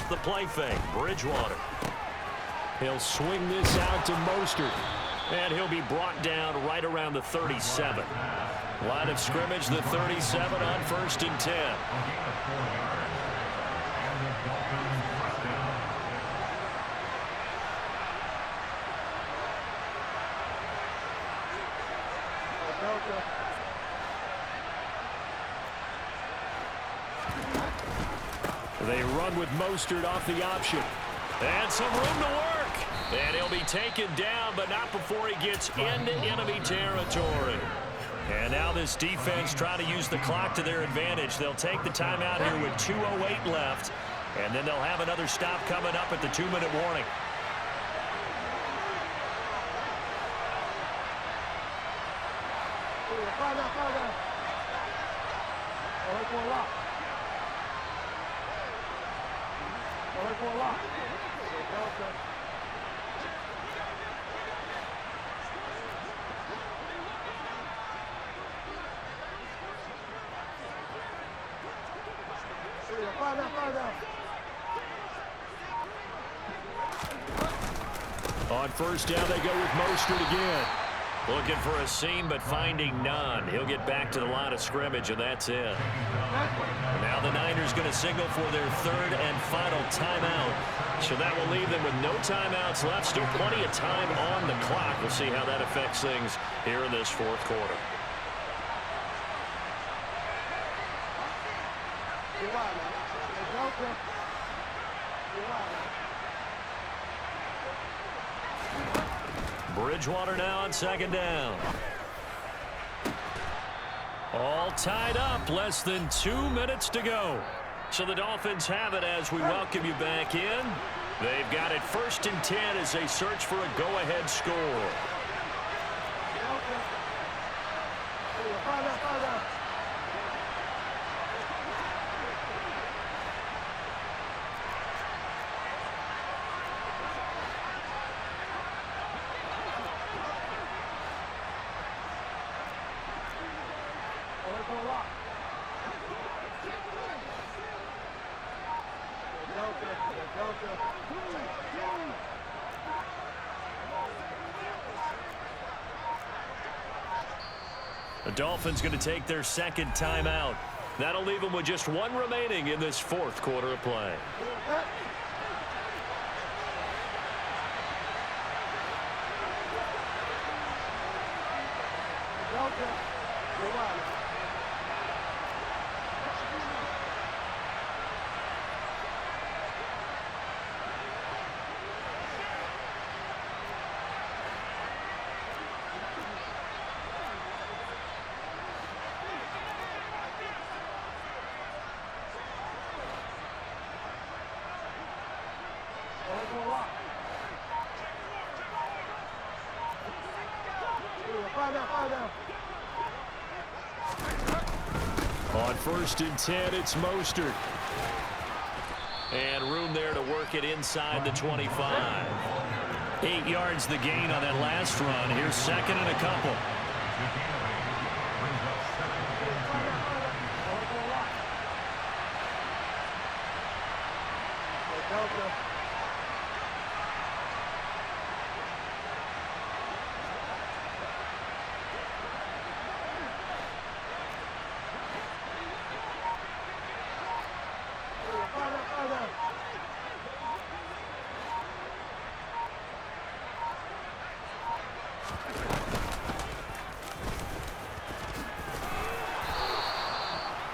the play fake. Bridgewater. He'll swing this out to Mostert. And he'll be brought down right around the 37. Line of scrimmage, the 37 on 1st and 10. They run with Mostert off the option. And some room to work. And he'll be taken down, but not before he gets into enemy territory. And now this defense trying to use the clock to their advantage. They'll take the timeout here with 2:08 left. And then they'll have another stop coming up at the 2-minute warning. On 1st down, they go with Mostert again. Looking for a seam, but finding none. He'll get back to the line of scrimmage, and that's it. Now the Niners going to signal for their 3rd and final timeout. So that will leave them with no timeouts left. Still plenty of time on the clock. We'll see how that affects things here in this 4th quarter. Bridgewater now on 2nd down. All tied up, less than 2 minutes to go. So the Dolphins have it as we welcome you back in. They've got it 1st and 10 as they search for a go-ahead score. The Dolphins going to take their 2nd timeout. That'll leave them with just 1 remaining in this 4th quarter of play. On 1st and 10, it's Mostert. And room there to work it inside the 25. 8 yards the gain on that last run. Here's 2nd and a couple.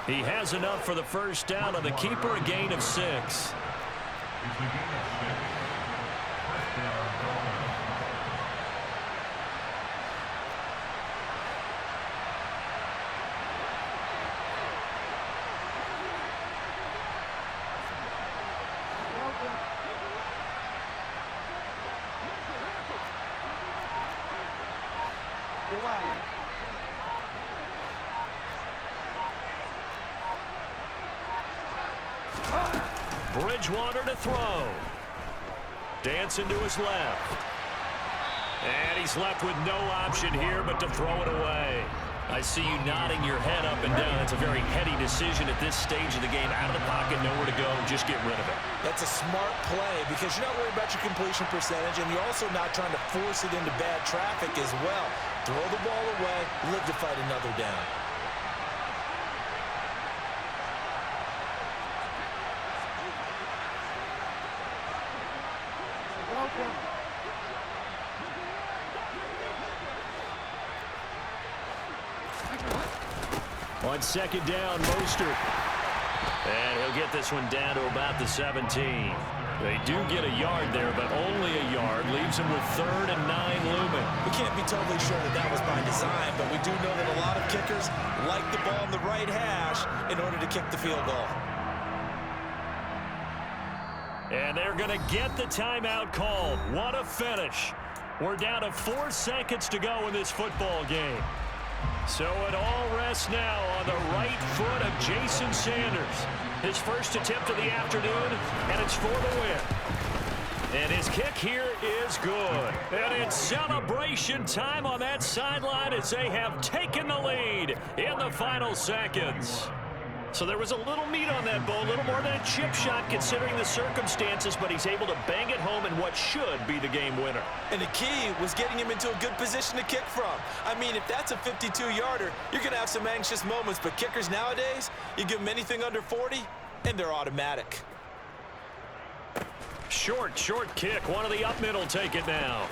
He has enough for the 1st down on the keeper, a gain of 6. Bridgewater to throw. Dancing to his left. And he's left with no option here but to throw it away. I see you nodding your head up and down. That's a very heady decision at this stage of the game. Out of the pocket, nowhere to go, just get rid of it. That's a smart play because you're not worried about your completion percentage, and you're also not trying to force it into bad traffic as well. Throw the ball away, live to fight another down. On second down, Mostert. And he'll get this one down to about the 17. They do get a yard there, but only a yard. Leaves him with 3rd and 9 looming. We can't be totally sure that that was by design, but we do know that a lot of kickers like the ball in the right hash in order to kick the field goal. And they're going to get the timeout called. What a finish. We're down to 4 seconds to go in this football game. So it all rests now on the right foot of Jason Sanders. His first attempt of the afternoon, and it's for the win. And his kick here is good. And it's celebration time on that sideline as they have taken the lead in the final seconds. So there was a little meat on that bone, a little more than a chip shot considering the circumstances, but he's able to bang it home in what should be the game winner. And the key was getting him into a good position to kick from. I mean, if that's a 52-yarder, you're going to have some anxious moments, but kickers nowadays, you give them anything under 40, and they're automatic. Short kick. One of the up middle take it now.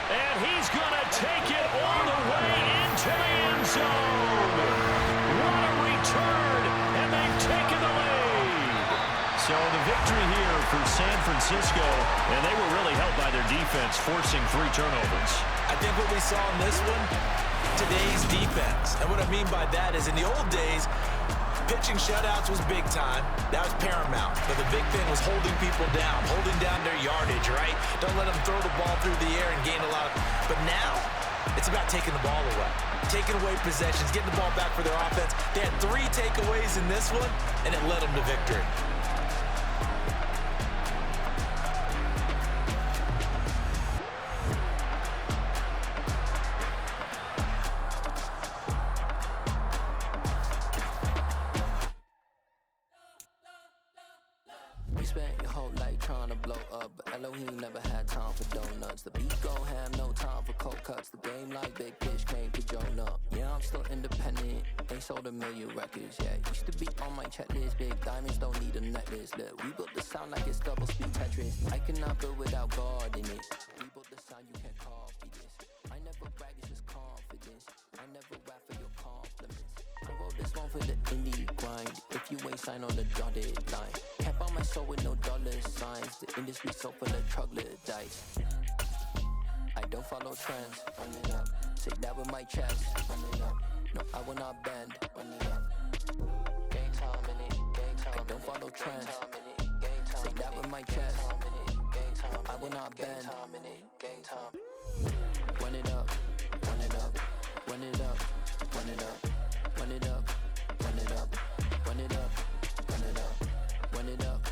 And he's going to take it all the way into the end zone. What a return, and they've taken the lead. So the victory here for San Francisco, and they were really helped by their defense, forcing 3 turnovers. I think what we saw in this one, today's defense. And what I mean by that is in the old days, pitching shutouts was big time. That was paramount. But the big thing was holding people down, holding down their yardage, right? Don't let them throw the ball through the air and gain a lot of... But now, it's about taking the ball away. Taking away possessions, getting the ball back for their offense. They had 3 takeaways in this one, and it led them to victory. Spent your whole life trying to blow up, but Elohim never had time for donuts. The beat gon' have no time for cold cuts. The game like Big Fish came to join up. Yeah, I'm still independent. Ain't sold a million records yet. Used to be on my checklist. Big diamonds don't need a necklace. Look, we built the sound like it's double speed Tetris. I cannot build without God in it. We built the sound you can't copy this. I never brag, it's just confidence. I never rap for your compliments. I wrote this one for the indie grind. If you ain't signed on the dotted line, can't buy my soul with no dollar signs. The industry so full of troglodytes. I don't follow trends. Run it up. Say that with my chest. Run it up. No, I will not bend. Run it up. Game time in it. Game time. I don't follow trends. Say that with my chest. No, I will not bend. Game time. Run it up. Run it up. Run it up. Run it up. Run it up, run it up, run it up, run it up, run it up,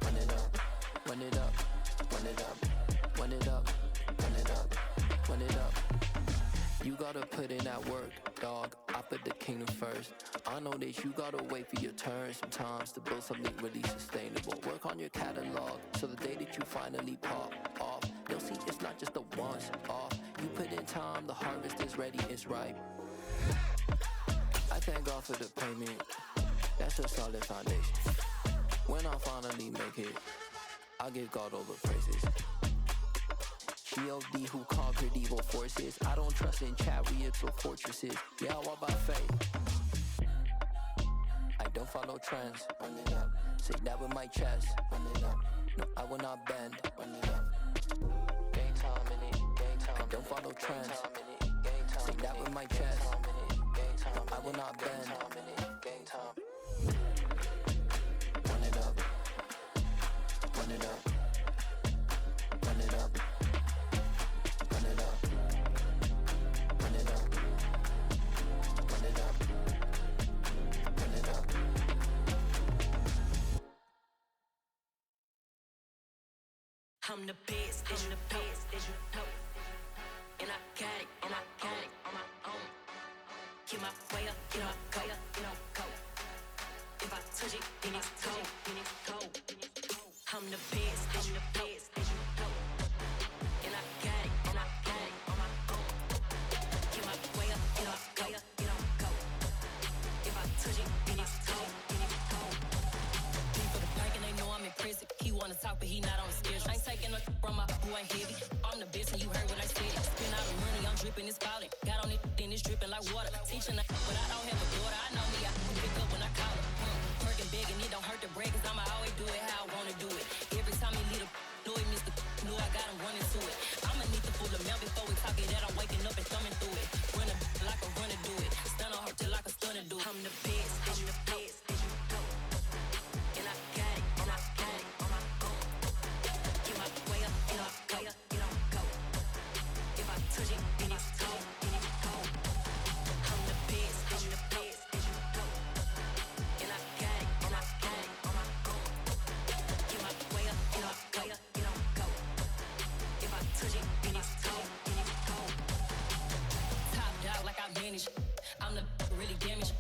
run it up, run it up, run it up, run it up, run it up, run it up. You gotta put in that work, dog. I put the kingdom first. I know that you gotta wait for your turn sometimes to build something really sustainable. Work on your catalog, so the day that you finally pop off, you'll see it's not just a once off. You put in time, the harvest is ready, it's ripe. I thank God for the payment. That's a solid foundation. When I finally make it, I'll give God all the praises. G.O.D. who conquered evil forces. I don't trust in chariots or fortresses. Yeah, I walk by faith. I don't follow trends. Run it up. Say that with my chest. Run it up. No, I will not bend. Run it up. Game time in it. Game time. I don't follow trends. Say that with my chest. No, I will not bend. Game time. Run it up. Run it up. Run it up. Run it up. Run it up. Run it up. Run it up. I'm the best, and you know, and I got it, and I got it on my own. Get my way up, get my go, go. If I touch it, then it's cold, I'm the best, and you know, and I got it, and I got it on my own. Get my way up, get my go. If I touch it, then it's cold, People the bank and they know I'm impressive. He wanna talk, but he not on the schedule. Ain't taking a from my who ain't heavy. I'm the best, and you heard what I said. Spend all the money, I'm dripping, it's spouting. Got on it, then it's dripping like water. Teaching, but I don't have a daughter. I know me, I can pick up when I call her. Working big, and it don't hurt the break, cause I'ma always do it how I wanna do it. Every time he lead a know he missed the know I got him running to it. I'ma need the full amount before we talk it that I'm waking up and thumbing through it. Run a like a runner do it. Stun on her till like a stunner do it. I'm the best, and you know, and I got it, and I got it on my own. Get my way up, and I go, go. If I touch it, then it's cold, I'm the best, and you know, and I got it, and I got it on my own. Get my way up, and I go, go. If I touch it, then it's cold, Top dog like I manage. I'm the really damaged.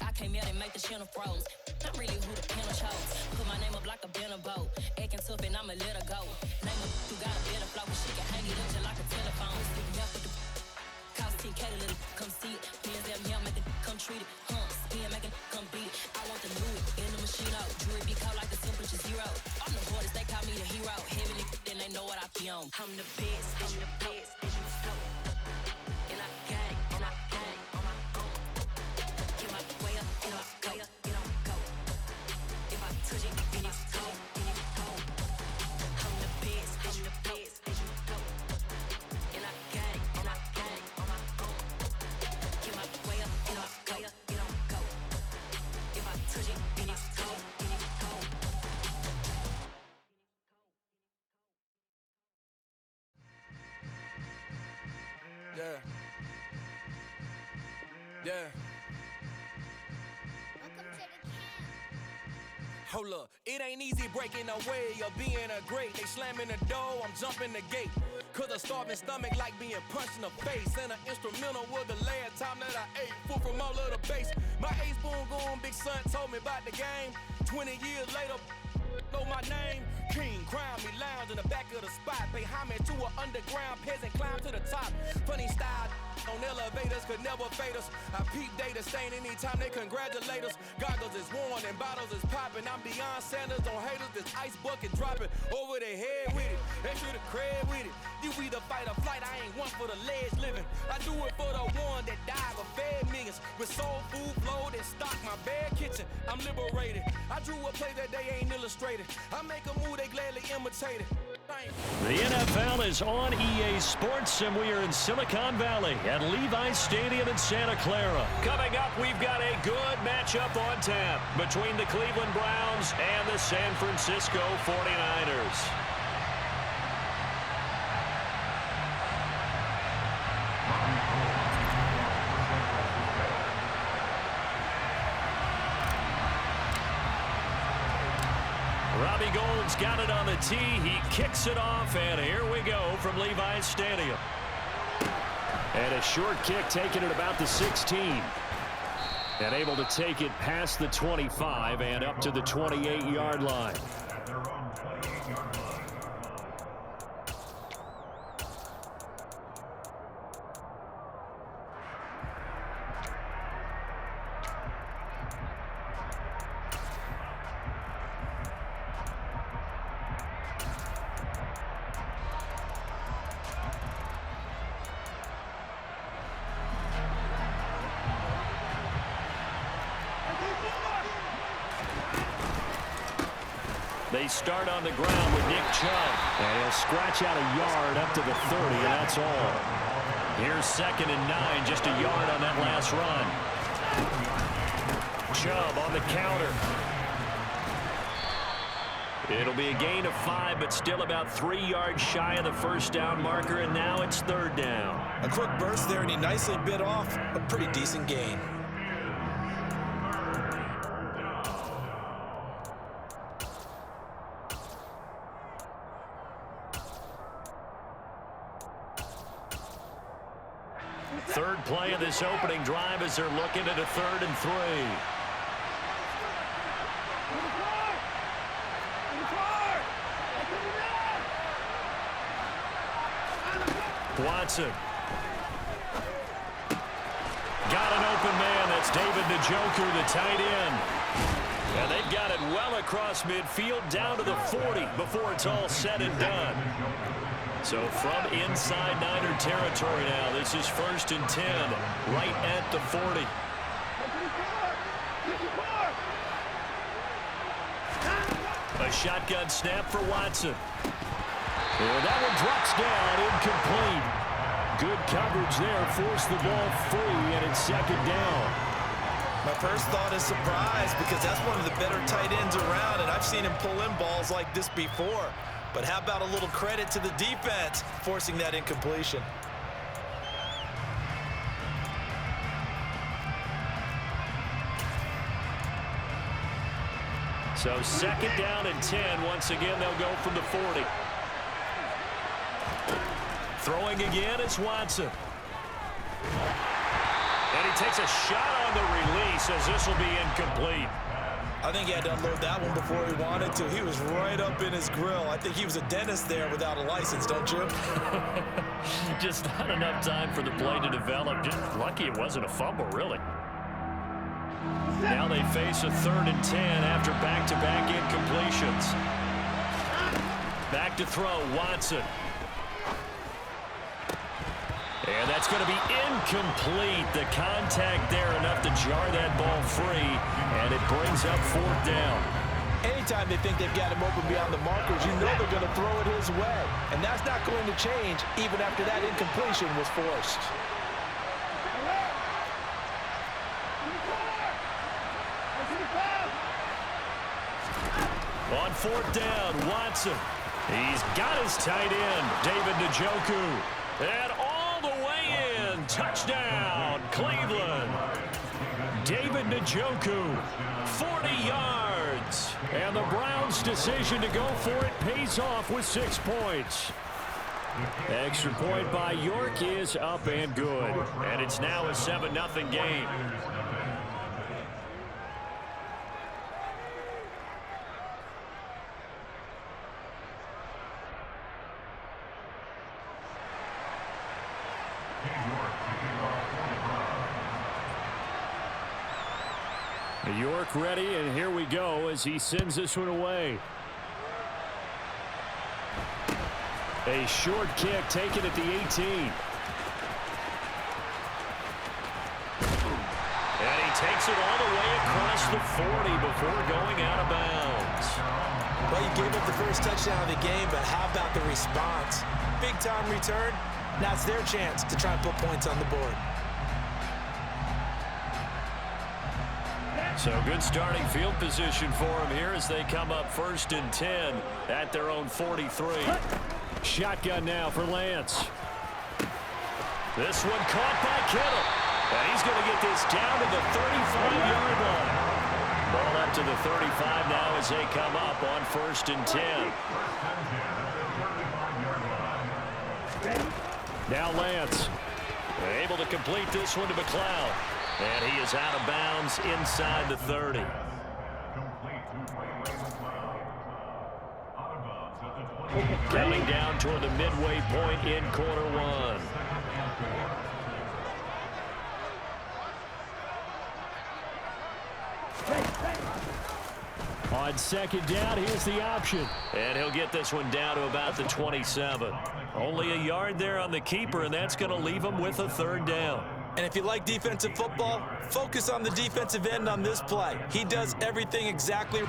I came out and make the channel froze. I'm really who the panel chose. Put my name up like a banner boat. Acting tough and I'ma let her go. Name up who got a better flow, but she can hang it up just like a telephone. Speaking out with the cost 10K to let it come see it. Hands that me, I make it come treat it. Spin, make it come beat it. I want the Louis in the machine out. Jewelry be caught like the temperature zero. I'm the hardest, they call me the hero. Heavily, then they know what I be on. I'm the best, and you know, and I got it, and I got it on my own. Get my way up, and I go, go. If I touch it, then it's cold, I'm the best, and you know, and I got it, and I got it on my own. Get my way up, and I go, go. If I touch it, then it's cold, Yeah. Yeah. Hold up, it ain't easy breaking away or being a great. They slamming the door, I'm jumping the gate. Cause a starving stomach like being punched in the face. And an instrumental was the last time that I ate. Food from all of the bass. My ace boom goon, big son told me about the game. 20 years later, know my name. King, crown me, lounge in the back of the spot. Pay homage to an underground peasant, climb to the top. Funny style on elevators could never fade us. I peep data stain anytime they congratulate us. Goggles is worn and bottles is popping. I'm beyond Sanders on haters. This ice bucket dropping over their head with it. They should have cred with it. You either fight or flight. I ain't one for the ledge living. I do it for the one that died or fed millions. With soul food flow that stock my bare kitchen. I'm liberated. I drew a play that they ain't illustrated. I make a move they gladly imitate it. The NFL is on EA Sports, and we are in Silicon Valley at Levi's Stadium in Santa Clara. Coming up, we've got a good matchup on tap between the Cleveland Browns and the San Francisco 49ers. Robbie Gould's got it on the tee. He kicks it off, and here we go from Levi's Stadium. And a short kick taken at about the 16. And able to take it past the 25 and up to the 28-yard line. They start on the ground with Nick Chubb. And he'll scratch out a yard up to the 30, and that's all. Here's 2nd and 9, just a yard on that last run. Chubb on the counter. It'll be a gain of 5, but still about 3 yards shy of the first down marker, and now it's 3rd down. A quick burst there, and he nicely bit off a pretty decent gain. Third play of this opening drive as they're looking at a 3rd and 3. Watson. Got an open man. That's David Njoku, the tight end. And they've got it well across midfield down to the 40 before it's all said and done. So from inside Niner territory now, this is 1st and 10, right at the 40. A shotgun snap for Watson. And that one drops down, incomplete. Good coverage there, forced the ball free, and it's 2nd down. My first thought is surprise because that's one of the better tight ends around, and I've seen him pull in balls like this before. But how about a little credit to the defense forcing that incompletion? So 2nd down and 10. Once again, they'll go from the 40. Throwing again is Watson. And he takes a shot on the release as this will be incomplete. I think he had to unload that one before he wanted to. He was right up in his grill. I think he was a dentist there without a license, don't you? Just not enough time for the play to develop. Just lucky it wasn't a fumble, really. Now they face a 3rd and 10 after back-to-back incompletions. Back to throw, Watson. And that's going to be incomplete. The contact there enough to jar that ball free, and it brings up 4th down. Anytime they think they've got him open beyond the markers, you know they're going to throw it his way. And that's not going to change even after that incompletion was forced. On 4th down, Watson. He's got his tight end, David Njoku. And all the way in. Touchdown, Cleveland. David Njoku, 40 yards. And the Browns' decision to go for it pays off with 6 points. Extra point by York is up and good. And it's now a 7-0 game. York ready, and here we go as he sends this one away. A short kick taken at the 18. And he takes it all the way across the 40 before going out of bounds. Well, you gave up the first touchdown of the game, but how about the response? Big-time return. Now it's their chance to try and put points on the board. So good starting field position for them here as they come up 1st and 10 at their own 43. Shotgun now for Lance. This one caught by Kittle. And he's going to get this down to the 35-yard line. Ball up to the 35 now as they come up on 1st and 10. Now Lance. Able to complete this one to McLeod. And he is out of bounds inside the 30. Counting down toward the midway point in quarter 1. On 2nd down, here's the option. And he'll get this one down to about the 27. Only a yard there on the keeper, and that's going to leave him with a 3rd down. And if you like defensive football, focus on the defensive end on this play. He does everything exactly.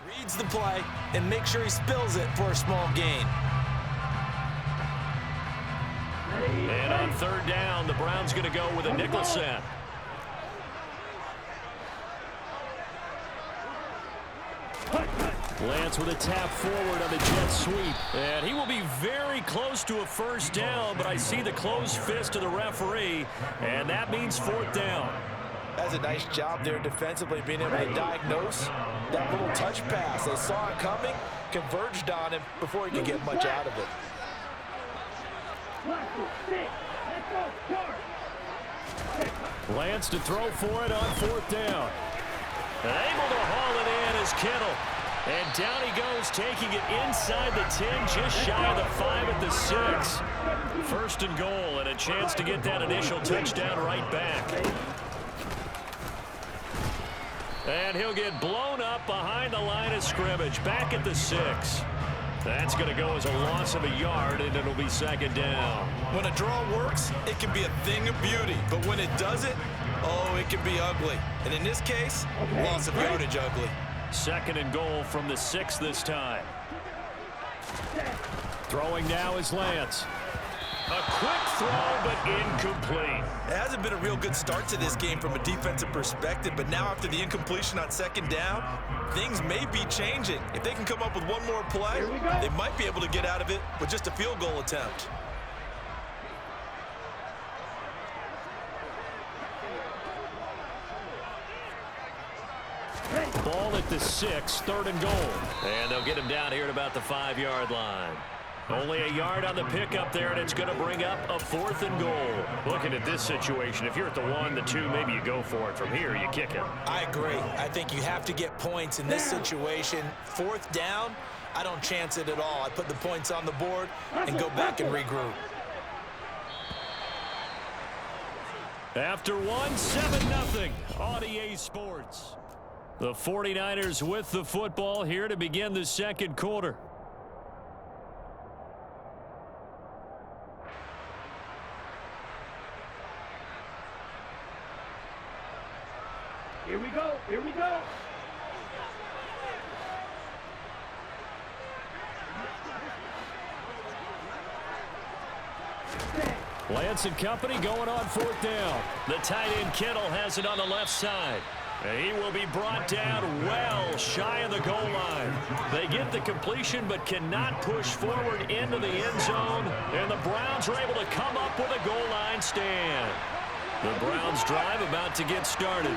Reads the play and make sure he spills it for a small gain. And on 3rd down, the Browns going to go with a nickel set. Lance with a tap forward on the jet sweep. And he will be very close to a first down, but I see the closed fist of the referee, and that means 4th down. That's a nice job there defensively, being able to diagnose that little touch pass. They saw it coming, converged on him before he could get much out of it. Lance to throw for it on 4th down. And able to haul it in is Kittle. And down he goes, taking it inside the 10, just shy of the 5 at the 6. 1st and goal, and a chance to get that initial touchdown right back. And he'll get blown up behind the line of scrimmage, back at the 6. That's going to go as a loss of a yard, and it'll be 2nd down. When a draw works, it can be a thing of beauty. But when it doesn't, oh, it can be ugly. And in this case, loss of yardage ugly. 2nd and goal from the 6 this time. Throwing now is Lance. A quick throw, but incomplete. It hasn't been a real good start to this game from a defensive perspective, but now after the incompletion on 2nd down, things may be changing. If they can come up with one more play, they might be able to get out of it with just a field goal attempt. Ball at the 6, 3rd and goal. And they'll get him down here at about the 5-yard line. Only a yard on the pickup there, and it's going to bring up a 4th and goal. Looking at this situation, if you're at the 1, the 2, maybe you go for it. From here, you kick it. I agree. I think you have to get points in this situation. 4th down, I don't chance it at all. I put the points on the board and go back and regroup. After 1, 7-0 on EA Sports. The 49ers with the football here to begin the 2nd quarter. Here we go. Here we go. Lance and company going on 4th down. The tight end Kittle has it on the left side. And he will be brought down well shy of the goal line. They get the completion but cannot push forward into the end zone. And the Browns are able to come up with a goal line stand. The Browns drive about to get started.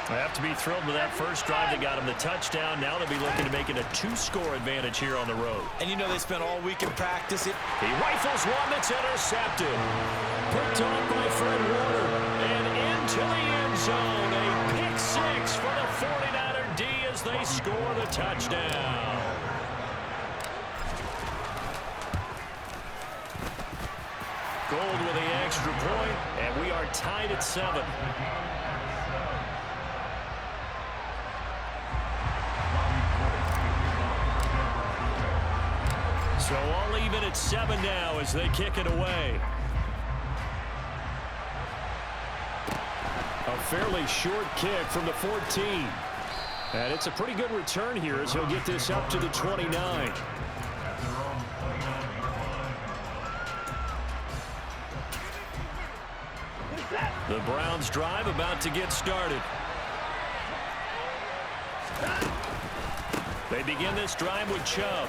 I have to be thrilled with that first drive that got him the touchdown. Now they'll be looking to make it a 2-score advantage here on the road. And you know they spent all week in practice. He rifles one that's intercepted. Picked off by Fred Warner. And into the end zone. A pick 6 for the 49er D as they score the touchdown. Gold with the extra point, and we are tied at 7. So all even at 7 now as they kick it away. A fairly short kick from the 14. And it's a pretty good return here as he'll get this up to the 29. The Browns drive about to get started. They begin this drive with Chubb.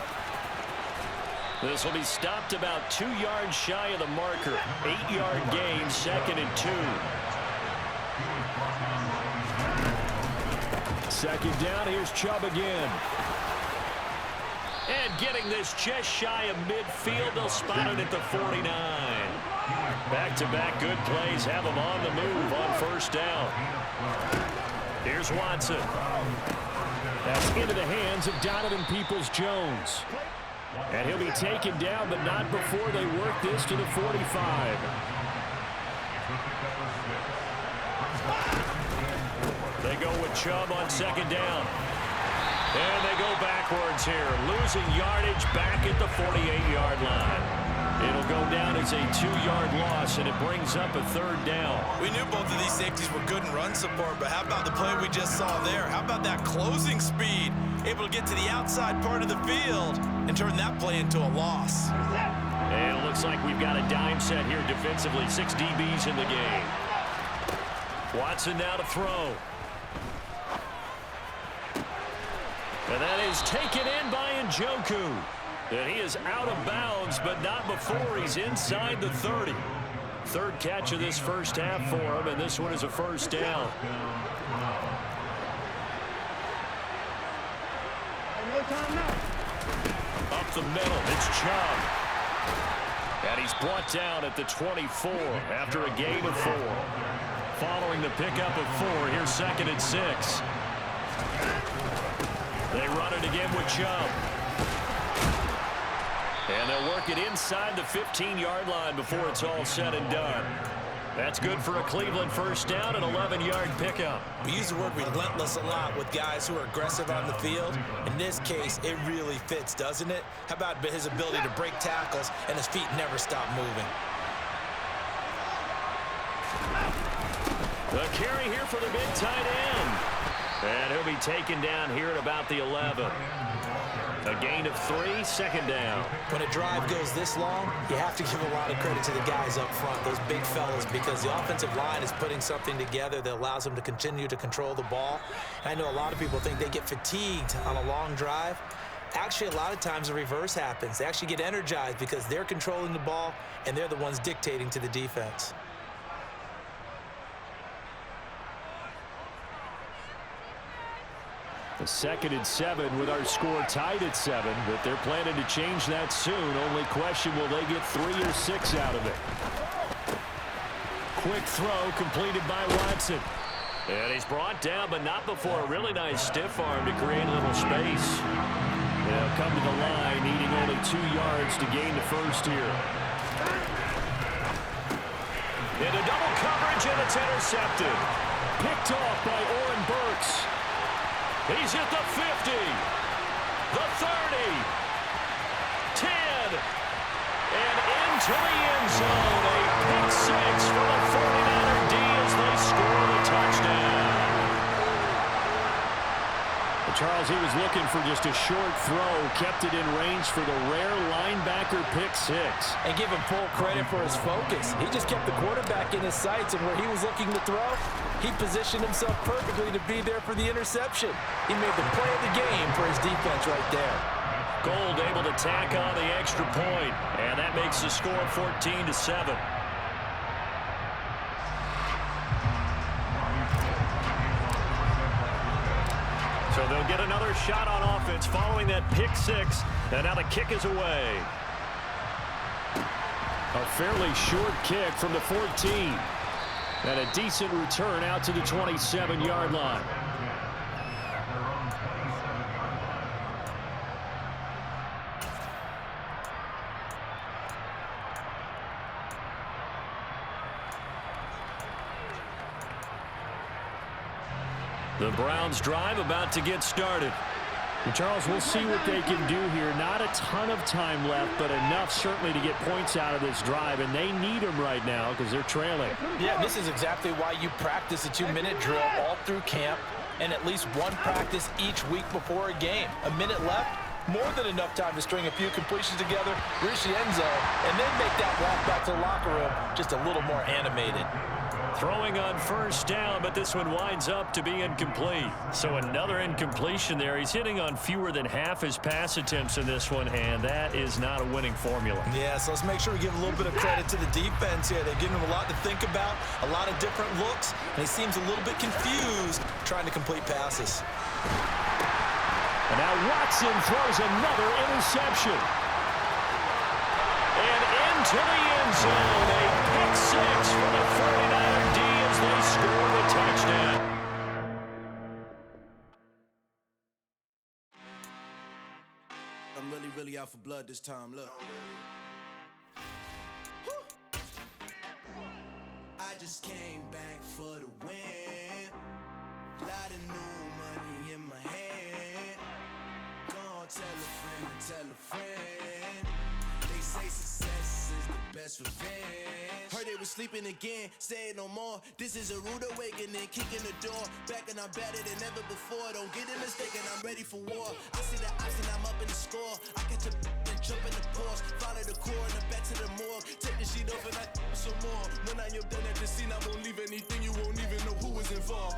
This will be stopped about 2 yards shy of the marker. 8-yard gain, 2nd and 2. 2nd down, here's Chubb again. And getting this just shy of midfield, they'll spot it at the 49. Back-to-back good plays have him on the move on 1st down. Here's Watson. That's into the hands of Donovan Peoples-Jones. And he'll be taken down, but not before they work this to the 45. They go with Chubb on 2nd down. And they go backwards here, losing yardage back at the 48-yard line. It'll go down as a 2-yard loss, and it brings up a 3rd down. We knew both of these safeties were good in run support, but how about the play we just saw there? How about that closing speed? Able to get to the outside part of the field and turn that play into a loss. And it looks like we've got a dime set here defensively. 6 DBs in the game. Watson now to throw. And that is taken in by Njoku. And he is out of bounds, but not before he's inside the 30. Third catch of this first half for him, and this one is a first down. Up the middle, it's Chubb. And he's brought down at the 24 after a gain of 4. Following the pickup of 4, here's 2nd and 6. They run it again with Chubb. And they'll work it inside the 15-yard line before it's all said and done. That's good for a Cleveland first down, an 11-yard pickup. We use the word relentless a lot with guys who are aggressive on the field. In this case, it really fits, doesn't it? How about his ability to break tackles and his feet never stop moving? The carry here for the big tight end. And he'll be taken down here at about the 11. A gain of 3, 2nd down. When a drive goes this long, you have to give a lot of credit to the guys up front, those big fellas, because the offensive line is putting something together that allows them to continue to control the ball. I know a lot of people think they get fatigued on a long drive. Actually, a lot of times the reverse happens. They actually get energized because they're controlling the ball, and they're the ones dictating to the defense. A 2nd and 7 with our score tied at 7, but they're planning to change that soon. Only question, will they get 3 or 6 out of it? Quick throw completed by Watson. And he's brought down, but not before a really nice stiff arm to create a little space. They'll come to the line, needing only 2 yards to gain the first here. Into double coverage, and it's intercepted. Picked off by Oren Burks. He's at the 50, the 30, 10, and into the end zone. A pick 6 for the 49er D as they score the touchdown. And Charles, he was looking for just a short throw, kept it in range for the rare linebacker pick 6. And give him full credit for his focus. He just kept the quarterback in his sights, and where he was looking to throw, he positioned himself perfectly to be there for the interception. He made the play of the game for his defense right there. Gold able to tack on the extra point, and that makes the score 14-7. So they'll get another shot on offense following that pick 6, and now the kick is away. A fairly short kick from the 14. And a decent return out to the 27-yard line. The Browns drive about to get started. And Charles, we'll see what they can do here. Not a ton of time left, but enough certainly to get points out of this drive, and they need them right now because they're trailing. Yeah, this is exactly why you practice a 2-minute drill all through camp and at least one practice each week before a game. A minute left, more than enough time to string a few completions together, reach the end zone, and then make that walk back to the locker room just a little more animated. Throwing on first down, but this one winds up to be incomplete. So another incompletion there. He's hitting on fewer than half his pass attempts in this one, and that is not a winning formula. Yeah, so let's make sure we give a little bit of credit to the defense here. They've given him a lot to think about, a lot of different looks, and he seems a little bit confused trying to complete passes. And now Watson throws another interception. And into the end zone, a pick 6 for the 49er D as they score the touchdown. I'm really out for blood this time, look. I just came back for the win. Lot of new money in my hand. Gonna tell a friend and tell a friend. They say success is the best revenge. Heard they was sleeping again, say it no more. This is a rude awakening, kicking the door. Back and I'm better than ever before. Don't get it mistaken, I'm ready for war. I see the option, I'm up in the score. I catch a and jump in the Porsche. Follow the core and the back to the morgue. Take the sheet off and I some more. When I am done at the scene, I won't leave anything. You won't even know who was involved.